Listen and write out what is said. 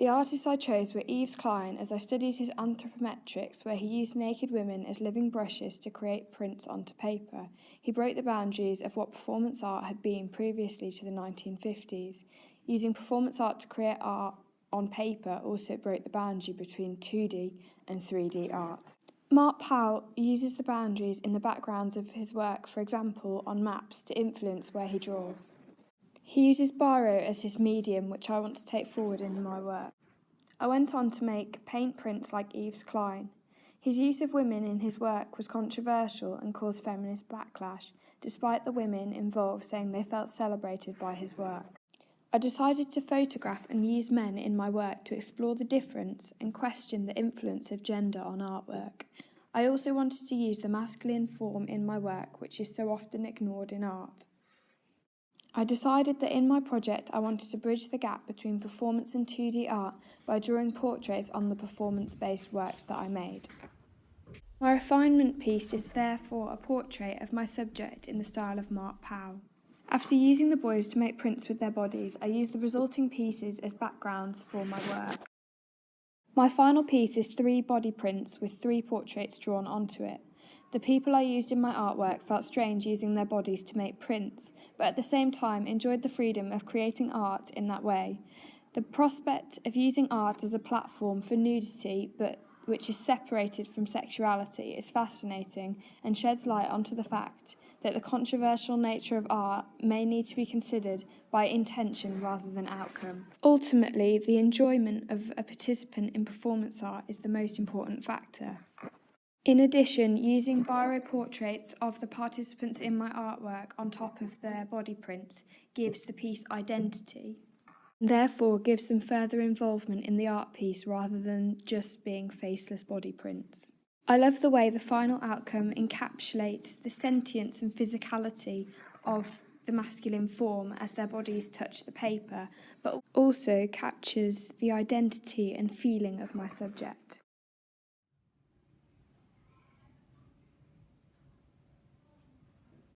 The artists I chose were Yves Klein, as I studied his anthropometrics, where he used naked women as living brushes to create prints onto paper. He broke the boundaries of what performance art had been previously to the 1950s. Using performance art to create art on paper also broke the boundary between 2D and 3D art. Mark Powell uses the boundaries in the backgrounds of his work, for example, on maps, to influence where he draws. He uses biro as his medium, which I want to take forward in my work. I went on to make paint prints like Yves Klein. His use of women in his work was controversial and caused feminist backlash, despite the women involved saying they felt celebrated by his work. I decided to photograph and use men in my work to explore the difference and question the influence of gender on artwork. I also wanted to use the masculine form in my work, which is so often ignored in art. I decided that in my project I wanted to bridge the gap between performance and 2D art by drawing portraits on the performance-based works that I made. My refinement piece is therefore a portrait of my subject in the style of Mark Powell. After using the boys to make prints with their bodies, I used the resulting pieces as backgrounds for my work. My final piece is 3 body prints with 3 portraits drawn onto it. The people I used in my artwork felt strange using their bodies to make prints, but at the same time enjoyed the freedom of creating art in that way. The prospect of using art as a platform for nudity, but which is separated from sexuality, is fascinating and sheds light onto the fact that the controversial nature of art may need to be considered by intention rather than outcome. Ultimately, the enjoyment of a participant in performance art is the most important factor. In addition, using biro portraits of the participants in my artwork on top of their body prints gives the piece identity, therefore gives them further involvement in the art piece rather than just being faceless body prints. I love the way the final outcome encapsulates the sentience and physicality of the masculine form as their bodies touch the paper, but also captures the identity and feeling of my subject.